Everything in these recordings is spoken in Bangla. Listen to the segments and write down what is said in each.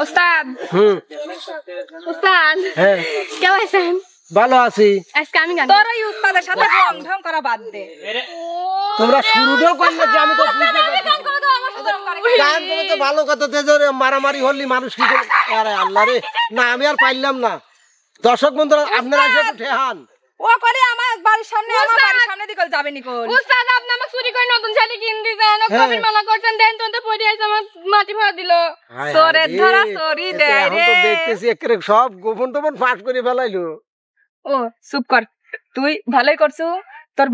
ওস্তাদ ওস্তাদ কেমন আছেন? ভালো আছি। আজকে আমি গান তোর এই উস্তাদের সাথে ঢং ঢং করা বাদ দে। তোমরা শুরুটাও করলে যে আমি তো বুঝতে পারছি গান করে তো ভালো কথা তেজরে মারামারি হলি মানুষ কি করে আরে আল্লাহ রে না আমি আর পাইলাম না দর্শক বন্ধুরা আপনারা এসে একটু ঠেহান ও করে আমার বাড়ির সামনে দিকে যাবে নিকল উস্তাদ আপনি আমাকে চুরি করে নতুন শাড়ি কিন দিবেন ও কবির মানা করতেন দেন তো পড়ে আছে আমার মাটি ভরা দিল সরে ধরা সরি দে রে এখন তো দেখতেছি একেবারে সব গোপন টোপন ফাঁস করে ফেলাইলো ও চুপ কর তুই ভালোই করছু তোর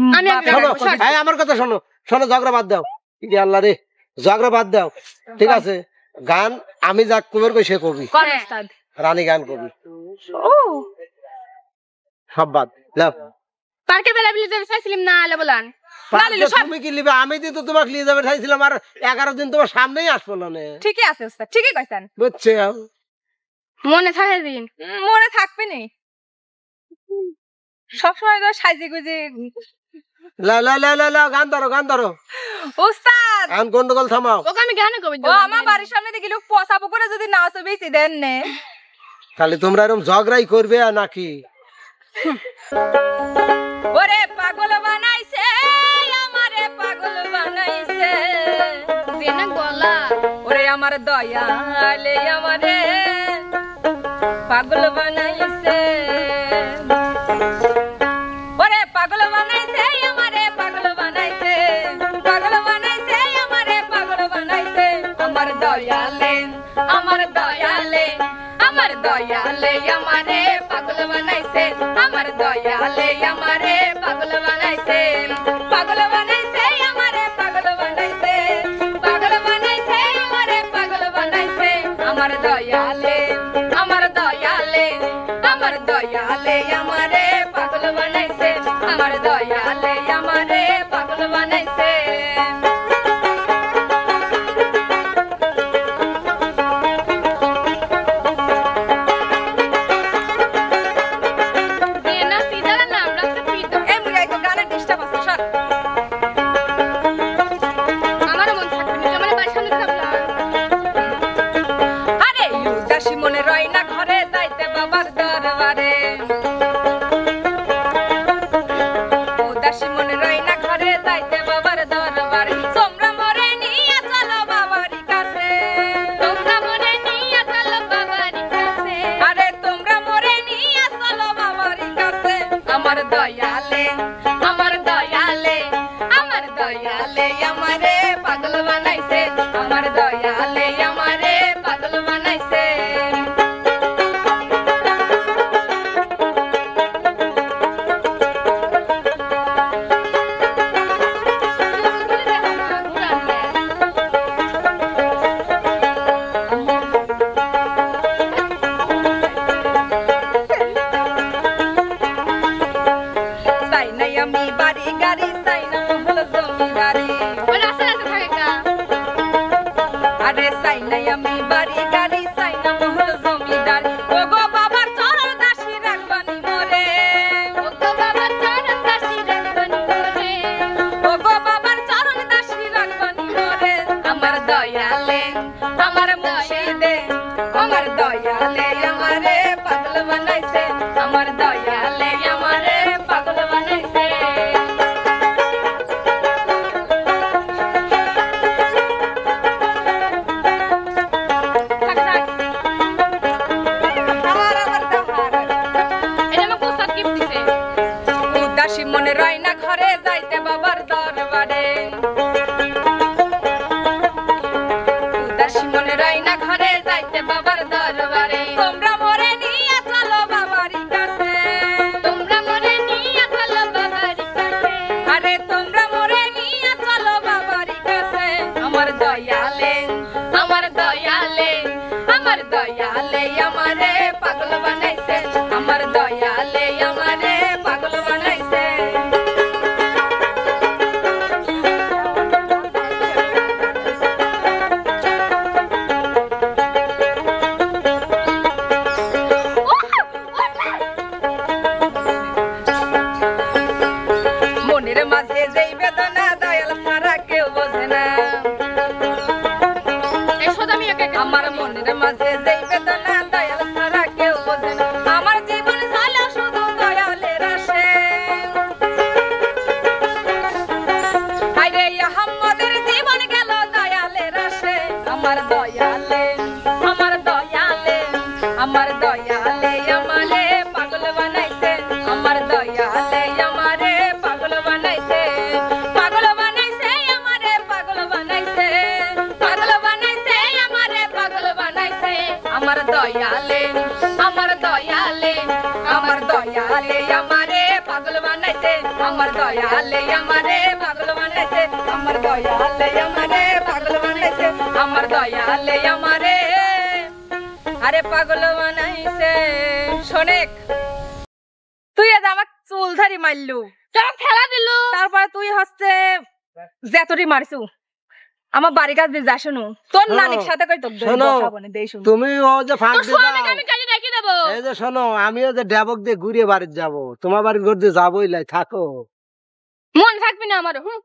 শোনো এই আমার কথা শোনো শোনো ঝগড়া বাদ দাও ইদি আল্লাহ রে ঝগড়া বাদ দাও ঠিক আছে গান আমি যা কবির কই সে কবি কোন উস্তাদ রানী গান কবি ও সব বাদ লাও পার্কে বেলা বিলে যাবে চাইছিলাম না আলে বলান তুমি কি লিবে আমি দিন তো তোমাকে নিয়ে যাবে চাইছিলাম আর 11 দিন তোমার সামনেই আসবো না ঠিকই আছে উস্তাদ ঠিকই কইছেন বুঝছে মনে থাকে দিন মনে থাকবে নি সব সময় তো সাইজে গুজে লা লা লা লা লা গান ধরো উস্তাদ গান গন্ডগোল থামাও ওকে আমি গান কবি ও আমার বাড়ির সামনে দিকে লোক পচা পুকুরে যদি নাচ বেশি দেন নে খালি তোমরা এরকম ঝগড়াই করবে আর নাকি ওরে পাগল বানাইছে আমারে পাগল বানাইছে জেনা গলা ওরে আমার দয়ালে আমারে পাগল বানাইছে ওরে পাগল বানাইছে আমারে পাগল বানাইছে পাগল বানাইছে আমারে পাগল বানাইছে আমার দয়ালে আমার দয়ালে আমার দয়ালে আমারে পাগল বানাইছে আমার দয়ালে আমারে পাগল বানাইছে পাগল বানাইছে আমারে পাগল বানাইছে পাগল বানাইছে আমারে পাগল বানাইছে আমার দয়ালে আমার দয়ালে আমার দয়ালে আমারে পাগল বানাইছে আমার দয়ালে আমারে পাগল বানাইছে জেনা সিদার নাম রাখতে পিতো এই মুরাই তো গানে ডিস্টার্ব আছে সর আমার মন থাকবে না আমার বাড়ির সামনে থাকলাম আরে উদাসী মনে রয় না ঘরে যাইতে বাবার দরবারে উদাসী মনে রয় না ঘরে যাইতে বাবার দরবারে তোমরা মরে নিয়ে চলো বাবারই কাছে তোমরা মনে নিয়ে চলো বাবারই কাছে আরে তোমরা মরে নিয়ে চলো বাবারই কাছে আমার দয়ালে আমার দয়ালে আমার দয়ালে আমারে পাগল বানাইছে আমার দয়ালে আমারে পাগল বানাইছে চাই নাই আমি বাড়ি গাড়ি চাই না মহল জমিদারি ওই রাস্তা থাকে কা আরে চাই নাই আমি বাড়ি গাড়ি চাই না মহল জমিদারি ও গো বাবার চরণ দাসী রাখবানি মোরে ও গো বাবা চরণ দাসী রাখবানি মোরে ও গো বাবার চরণ দাসী রাখবানি মোরে আমার দয়ালে আমার মুর্শিদে আমার দয়ালে আমারে পাগল বানাইছে আমার দয়ালে আমারে পাগল বানাইছে উদাসী মনে রয় না ঘরে যাইতে বাবার দরবারে উদাসী মনে রয় না ঘরে যাইতে বাবার দরবারে তোমরা মরে নিয়ে চলো বাবারই কাছে তোমরা মনে নিয়ে চলো বাবারই কাছে আরে তোমরা মরে নিয়ে চলো বাবারই কাছে আমার দয়ালে আমার দয়ালে আমার দয়ালে আমারে পাগল বানাইছে আমার দয়ালে আমারে পাগল বানাইছে মনের মাঝে যেই বেদনা দয়াল সারা কেউ বোঝে না এই সদা আমি একা আমার মনের মাঝে যেই বেদনা দয়াল ছাড়া কেউ বোঝে না আমার জীবন চলে শুধু দয়ালের আশে আরে আহম্মদের জীবন গেল দয়ালের আশে আমার দয়ালে আমার দয়ালে আমার দয়ালে আমারে পাগল বানাইছে আমার দয়ালে আমারে পাগল বানাইছে পাগল বানাইছে আমারে পাগল বানাইছে পাগল বানাইছে আমারে পাগল বানাইছে আমার দয়ালে আমার দয়ালে আমার দয়ালে আমারে পাগল বানাইছে আমার দয়ালে আমারে পাগল বানাইছে আমার দয়ালে আমারে পাগল বানাইছে আমার দয়ালে আমারে আরে পাগল বানাইছে শোনেক তুই আজ আমাকে চুল ধরি মারলু তোর খেলা দিলু তারপরে তুই হচ্ছে যেতরি মারছু আমার বাড়ির কাছে দিয়ে যা শুনু তোর নানির সাথে কই তোকে শোনো, কথা বলে দেই শুনু তুমি ও যে ফাঁক তোর দিয়ে স্বামীকে দাও। আমি কাজে রেখে দেবো এই যে শোনো আমিও যে ড্যাবক দিয়ে ঘুরিয়ে বাড়ি যাবো তোমার বাড়ির ঘর দিয়ে যাবোই লাই থাকো মন থাকবি না আমার হুম